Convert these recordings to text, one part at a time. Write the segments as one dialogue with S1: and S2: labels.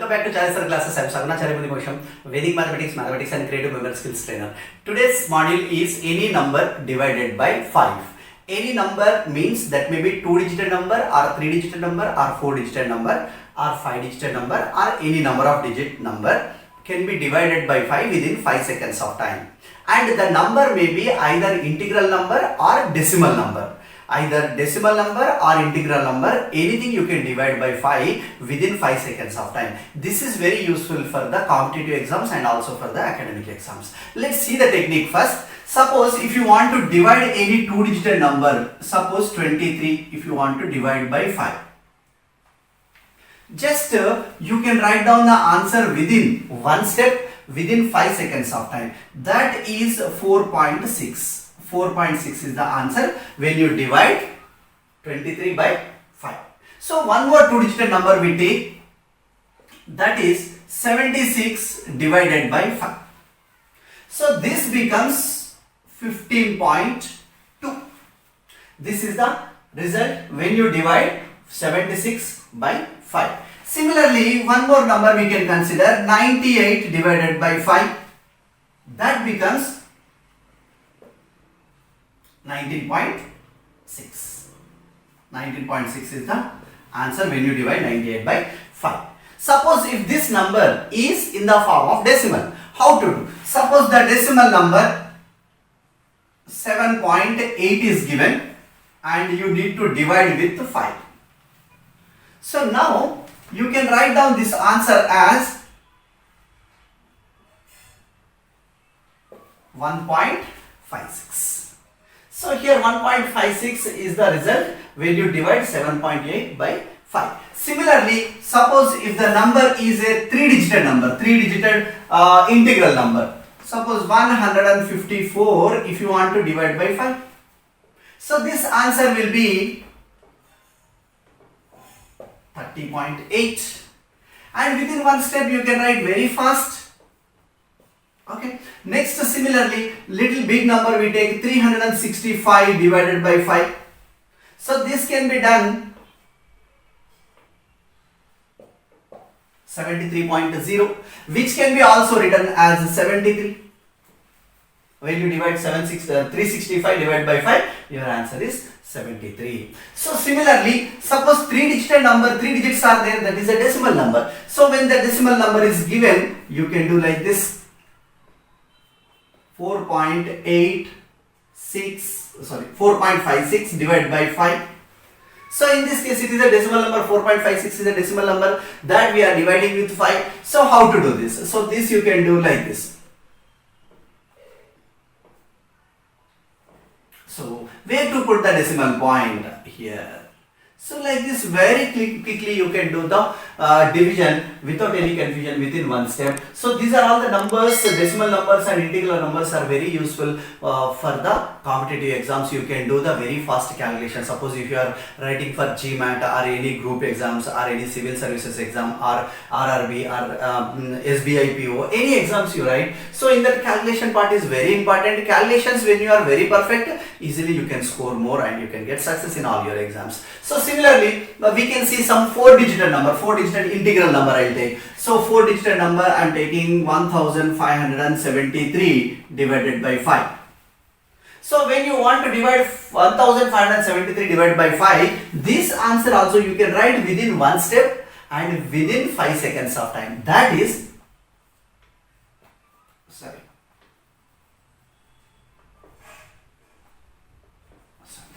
S1: Welcome back to Challenger Classes. I am Sagunacharya Munimosam, Vedic Mathematics and Creative Memory Skills Trainer. Today's module is any number divided by 5. Any number means that may be 2-digit number or 3-digit number or 4-digit number or 5-digit number or any number of digit number can be divided by 5 within 5 seconds of time. And the number may be either integral number or decimal number. Either decimal number or integral number, anything you can divide by 5 within 5 seconds of time. This is very useful for the competitive exams and also for the academic exams. Let's see the technique first. Suppose if you want to divide any 2-digit number, suppose 23, if you want to divide by 5. Just you can write down the answer within one step, within 5 seconds of time. That is 4.6. 4.6 is the answer when you divide 23 by 5. So one more 2-digit number we take, that is 76 divided by 5. So this becomes 15.2. This is the result when you divide 76 by 5. Similarly, one more number we can consider, 98 divided by 5. That becomes 19.6. 19.6 is the answer when you divide 98 by 5. Suppose if this number is in the form of decimal, how to do? Suppose the decimal number 7.8 is given and you need to divide with 5. So now you can write down this answer as 1.56. So here 1.56 is the result when you divide 7.8 by 5. Similarly, suppose if the number is a 3-digit number, 3-digit integral number. Suppose 154 if you want to divide by 5. So this answer will be 30.8. And within one step you can write very fast. Okay. Next, similarly, little big number we take 365 divided by 5. So this can be done 73.0, which can be also written as 73. When you divide 365 divided by 5, your answer is 73. So similarly, suppose 3-digit number, 3 digits are there, that is a decimal number. So when the decimal number is given, you can do like this. 4.56 divided by 5. So in this case it is a decimal number, 4.56 is a decimal number that we are dividing with 5. So how to do this? So this you can do like this. So where to put the decimal point here? So like this very quickly you can do the division without any confusion within one step. So these are all the numbers, decimal numbers and integral numbers are very useful for the competitive exams. You can do the very fast calculation. Suppose if you are writing for GMAT or any group exams or any civil services exam or RRB or SBI PO, any exams you write. So in that calculation part is very important. Calculations when you are very perfect, easily you can score more and you can get success in all your exams. So similarly, we can see some 4-digit number, 4-digit integral number I will take. So 4-digit number I am taking 1573 divided by 5. So when you want to divide 1573 divided by 5, this answer also you can write within one step and within 5 seconds of time. That is,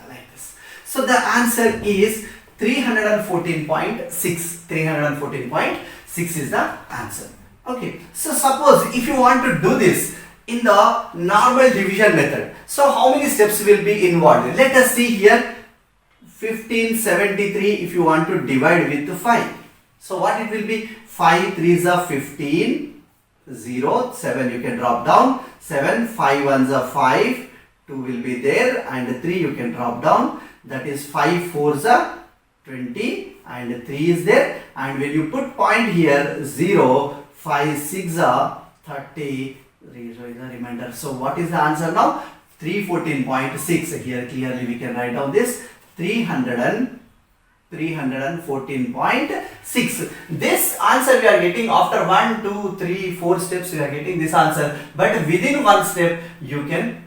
S1: like this. So the answer is 314.6. 314.6 is the answer. Okay. So suppose if you want to do this in the normal division method, so how many steps will be involved? Let us see here. 1573 if you want to divide with 5. So what it will be? 5 3s are 15. 0, 7 you can drop down. 7, 5 1s are 5. 2 will be there and 3 you can drop down. That is 5 4s are 20 and 3 is there, and when you put point here 0, 5 6 are 30, 0 is the remainder. So what is the answer now? 314.6. Here clearly we can write down this 314 314.6. This answer we are getting after 1, 2, 3, 4 steps we are getting this answer, but within one step you can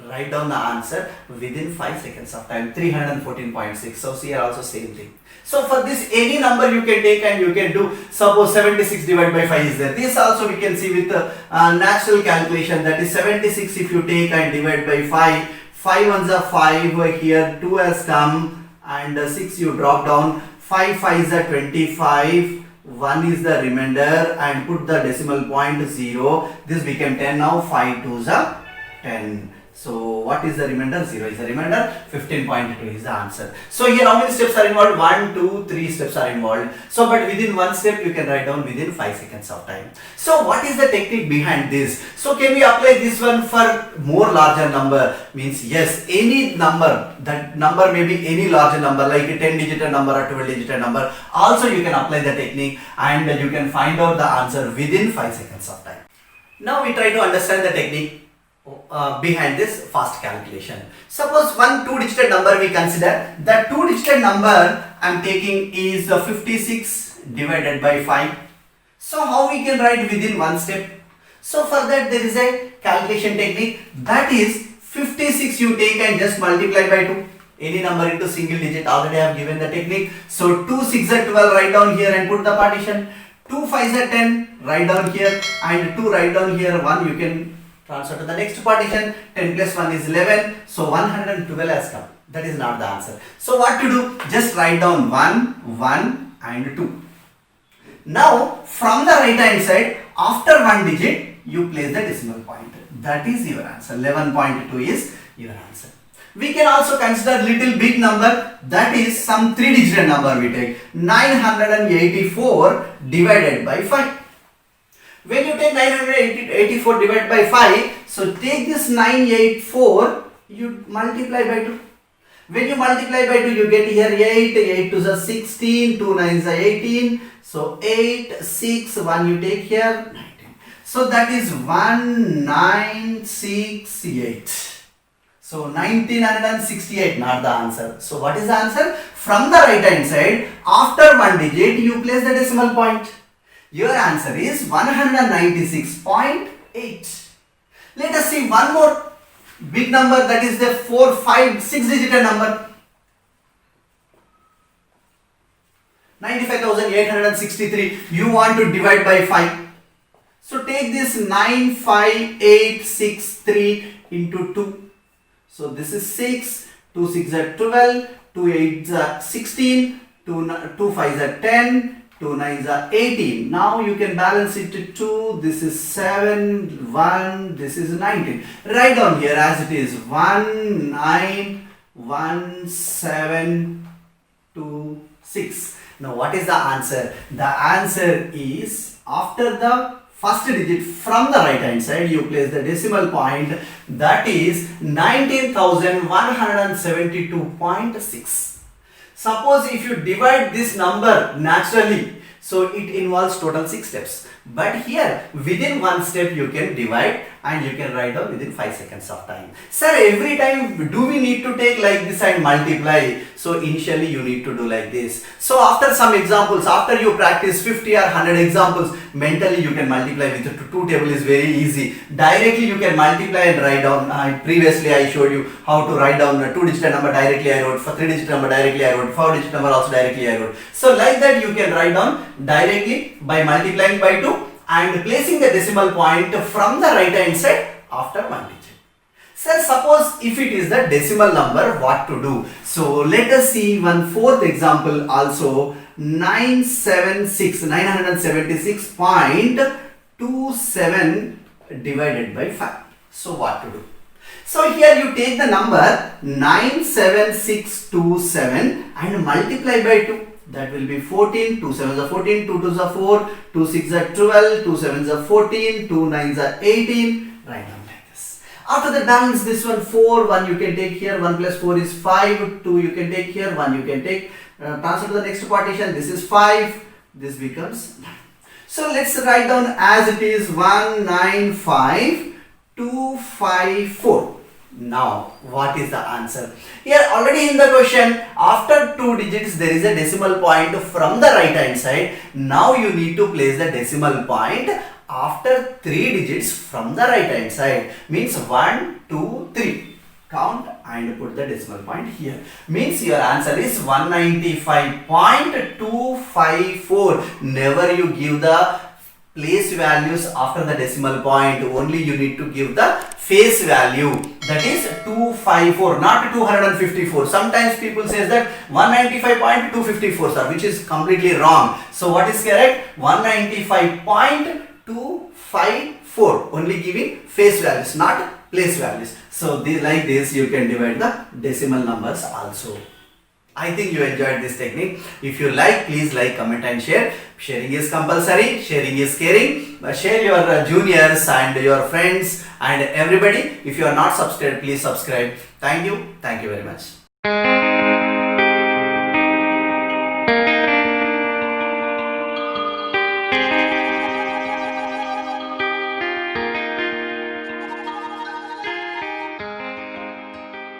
S1: write down the answer within 5 seconds of time, 314.6. So here also same thing. So for this any number you can take and you can do. Suppose 76 divided by 5 is there. This also we can see with the natural calculation, that is 76 if you take and divide by 5. 5 ones are 5 here, 2 has come and 6 you drop down. 5 5s are 25. 1 is the remainder and put the decimal point 0. This became 10 now. 5 2s are 10. So what is the remainder? 0 is the remainder. 15.2 is the answer. So here how many steps are involved? 1, 2, 3 steps are involved. So but within one step you can write down within 5 seconds of time. So what is the technique behind this? So can we apply this one for more larger number? Means yes, any number, that number may be any larger number like a 10 digit number or 12 digit number. Also you can apply the technique and you can find out the answer within 5 seconds of time. Now we try to understand the technique behind this fast calculation. Suppose one 2-digit number we consider. The 2-digit number I am taking is 56 divided by 5. So how we can write within one step? So for that there is a calculation technique, that is 56 you take and just multiply by 2. Any number into single digit, already I have given the technique. So 2 6 are 12, write down here and put the partition. 2 5s are 10, write down here, and 2 write down here, 1 you can transfer to the next partition. 10 plus 1 is 11. So 112 has come. That is not the answer. So what to do? Just write down 1, 1 and 2. Now from the right hand side, after one digit, you place the decimal point. That is your answer. 11.2 is your answer. We can also consider little big number, that is some 3-digit number we take. 984 divided by 5. When you take 984 divided by 5, so take this 984, you multiply by 2. When you multiply by 2, you get here 8, 8 to the 16, 2 9s are 18. So 8, 6, 1 you take here, 19. So that is 1968. So 1968, not the answer. So what is the answer? From the right hand side, after one digit, you place the decimal point. Your answer is 196.8. Let us see one more big number, that is the 4, 5, 6-digit number. 95,863. You want to divide by 5. So take this 95863 into 2. So this is 6, 2 6 are 12, 2 8s are 16, 2 5s are 10, 2 9s are 18. Now you can balance it to 2, this is 7, 1, this is 19. Write down here as it is 191726. Now what is the answer? The answer is, after the first digit from the right hand side, you place the decimal point, that is 19,172.6. Suppose if you divide this number naturally, so it involves total 6 steps. But here within one step you can divide and you can write down within 5 seconds of time. Sir, every time do we need to take like this and multiply? So initially you need to do like this. So after some examples, after you practice 50 or 100 examples, mentally you can multiply with the 2 table is very easy. Directly you can multiply and write down. Previously I showed you how to write down a 2-digit number directly I wrote, for 3-digit number directly I wrote, 4-digit number also directly I wrote. So like that you can write down directly by multiplying by 2 and placing the decimal point from the right hand side after one digit. Sir, suppose if it is the decimal number, what to do? So let us see one fourth example also. 976.27 divided by 5. So what to do? So here you take the number 97627 and multiply by 2. That will be 14, 2 7s are 14, 2 2s are 4, 2 6s are 12, 2 7s are 14, 2 9s are 18. Write down like this. After the balance, this one 4, 1 you can take here, 1 plus 4 is 5, 2 you can take here, 1 you can take, transfer to the next partition, this is 5, this becomes 9. So let's write down as it is 195254. Now, what is the answer? Here already in the question, after 2 digits there is a decimal point from the right hand side. Now you need to place the decimal point after 3 digits from the right hand side. Means 1, 2, 3. Count and put the decimal point here. Means your answer is 195.254. Never you give the place values after the decimal point, only you need to give the face value, that is 254, not 254. Sometimes people says that 195.254 sir, which is completely wrong. So what is correct? 195.254, only giving face values, not place values. So like this you can divide the decimal numbers also. I think you enjoyed this technique. If you like, please like, comment and share. Sharing is compulsory, sharing is caring. Share your juniors and your friends and everybody. If you are not subscribed, please subscribe. Thank you very much.